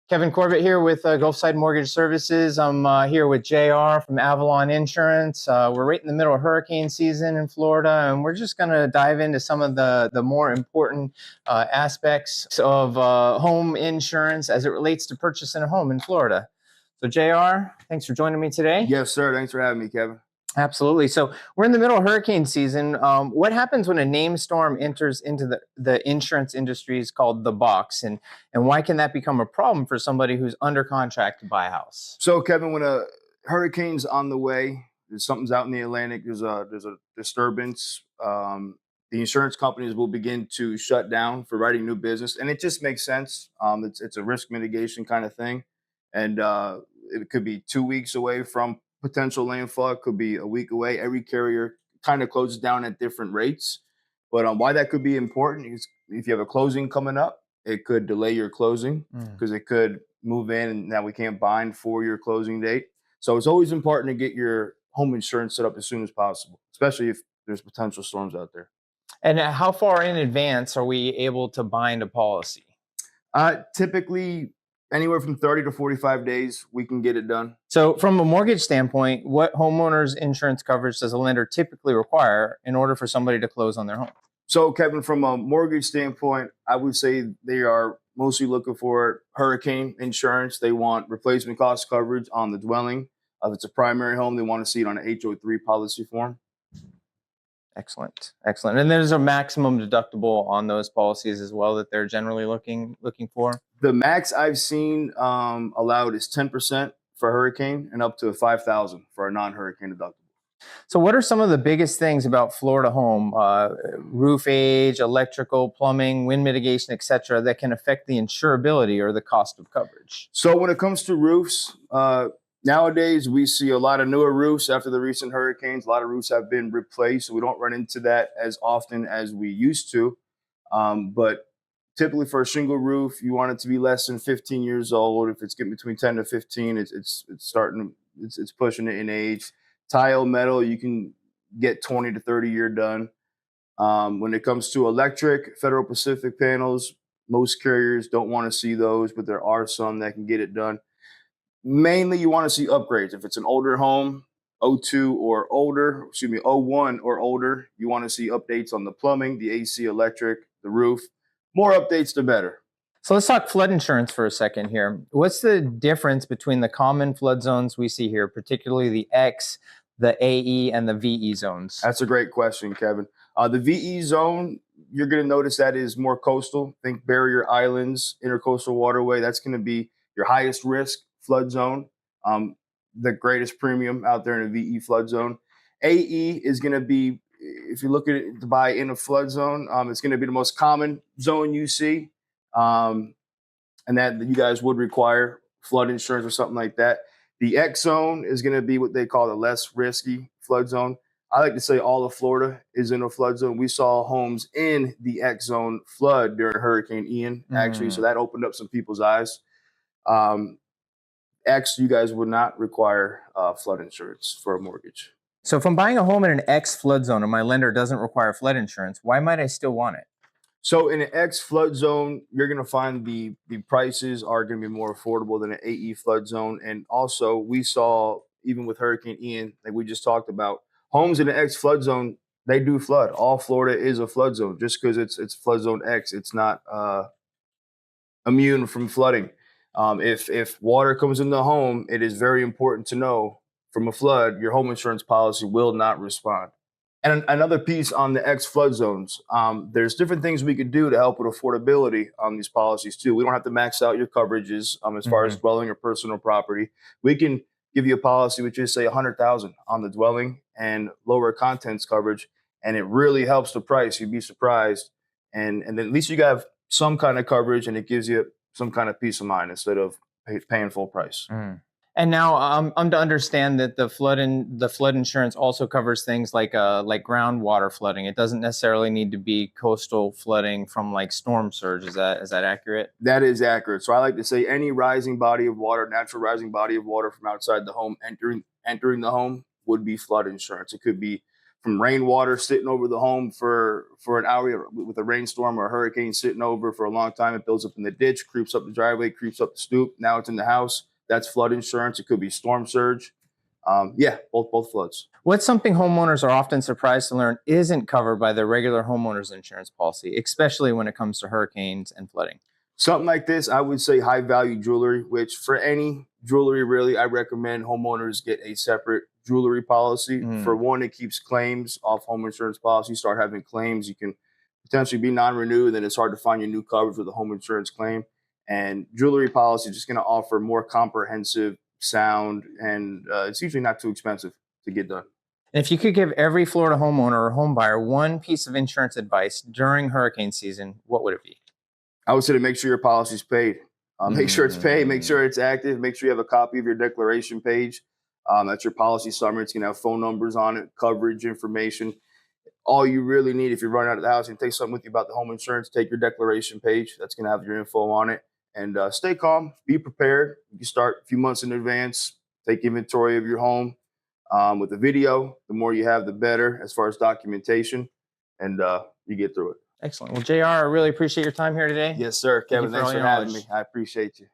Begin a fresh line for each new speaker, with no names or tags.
Kevin Corbett here with Gulfside Mortgage Services. I'm here with JR from Avalon Insurance. We're right in the middle of hurricane season in Florida, and we're just going to dive into some of the more important aspects of home insurance as it relates to purchasing a home in Florida. So JR, thanks for joining me today.
Yes, sir. Thanks for having me, Kevin.
Absolutely. So we're in the middle of hurricane season. What happens when a named storm enters into the insurance industry is called the box, and why can that become a problem for somebody who's under contract to buy a house?
So, Kevin, when a hurricane's on the way, something's out in the Atlantic, there's a disturbance. The insurance companies will begin to shut down for writing new business, and it just makes sense. It's a risk mitigation kind of thing, and it could be 2 weeks away from potential landfall, could be a week away. Every carrier kind of closes down at different rates. But why that could be important is if you have a closing coming up, it could delay your closing because it could move in and now we can't bind for your closing date. So it's always important to get your home insurance set up as soon as possible, especially if there's potential storms out there.
And how far in advance are we able to bind a policy?
Typically, anywhere from 30 to 45 days, we can get it done.
So from a mortgage standpoint, what homeowners insurance coverage does a lender typically require in order for somebody to close on their home?
So, Kevin, from a mortgage standpoint, I would say they are mostly looking for hurricane insurance. They want replacement cost coverage on the dwelling. If it's a primary home, they want to see it on an HO3 policy form.
Excellent. Excellent. And there's a maximum deductible on those policies as well that they're generally looking for?
The max I've seen allowed is 10% for hurricane and up to $5,000 for a non-hurricane deductible.
So what are some of the biggest things about Florida home, roof age, electrical, plumbing, wind mitigation, et cetera, that can affect the insurability or the cost of coverage?
So when it comes to roofs, nowadays we see a lot of newer roofs after the recent hurricanes. A lot of roofs have been replaced, so we don't run into that as often as we used to. But typically for a shingle roof, you want it to be less than 15 years old. If it's getting between 10 to 15, it's pushing it in age. Tile, metal, you can get 20 to 30 year done. When it comes to electric, Federal Pacific panels, most carriers don't want to see those, but there are some that can get it done. Mainly you want to see upgrades. If it's an older home, 02 or older, 01 or older, you want to see updates on the plumbing, the AC, electric, the roof. More updates, the better.
So let's talk flood insurance for a second here. What's the difference between the common flood zones we see here, particularly the X, the AE, and the VE zones?
That's a great question, Kevin. The VE zone, you're going to notice that is more coastal. Think barrier islands, intercoastal waterway. That's going to be your highest risk flood zone, the greatest premium out there in the VE flood zone. AE is going to be, if you look at it to buy in a flood zone, it's going to be the most common zone you see. And that you guys would require flood insurance or something like that. The X zone is going to be what they call the less risky flood zone. I like to say all of Florida is in a flood zone. We saw homes in the X zone flood during Hurricane Ian, actually. So that opened up some people's eyes. X, you guys would not require flood insurance for a mortgage.
So if I'm buying a home in an X flood zone and my lender doesn't require flood insurance, why might I still want it?
So in an X flood zone, you're going to find the prices are going to be more affordable than an AE flood zone. And also we saw, even with Hurricane Ian, like we just talked about, homes in an X flood zone, they do flood. All Florida is a flood zone. Just because it's flood zone X, it's not immune from flooding. If water comes in the home, it is very important to know from a flood, your home insurance policy will not respond. And another piece on the X flood zones, there's different things we could do to help with affordability on these policies too. We don't have to max out your coverages as far as dwelling or personal property. We can give you a policy which is say $100,000 on the dwelling and lower contents coverage, and it really helps the price. You'd be surprised, and then at least you have some kind of coverage, and it gives you some kind of peace of mind instead of paying full price.
And now I'm to understand that the flood insurance also covers things like groundwater flooding. It doesn't necessarily need to be coastal flooding from like storm surge. Is that accurate?
That is accurate. So I like to say any rising body of water, natural rising body of water from outside the home entering the home would be flood insurance. It could be from rainwater sitting over the home for an hour with a rainstorm or a hurricane sitting over for a long time. It builds up in the ditch, creeps up the driveway, creeps up the stoop. Now it's in the house. That's flood insurance. It could be storm surge. Yeah, both floods.
What's something homeowners are often surprised to learn isn't covered by their regular homeowners insurance policy, especially when it comes to hurricanes and flooding?
Something like this, I would say high value jewelry, which for any jewelry, really, I recommend homeowners get a separate jewelry policy. For one, it keeps claims off home insurance policy. You start having claims, you can potentially be non-renewed, then it's hard to find your new coverage with a home insurance claim. And jewelry policy is just going to offer more comprehensive sound, and it's usually not too expensive to get done.
And if you could give every Florida homeowner or home buyer one piece of insurance advice during hurricane season, what would it be?
I would say to make sure your policy's paid. Make sure it's paid. Make sure it's active. Make sure you have a copy of your declaration page. That's your policy summary. It's going to have phone numbers on it, coverage information. All you really need if you're running out of the house and take something with you about the home insurance, take your declaration page. That's going to have your info on it. And stay calm. Be prepared. You can start a few months in advance. Take inventory of your home with a video. The more you have, the better as far as documentation. And you get through it.
Excellent. Well, JR, I really appreciate your time here today.
Yes, sir. Kevin, thanks for having me. I appreciate you.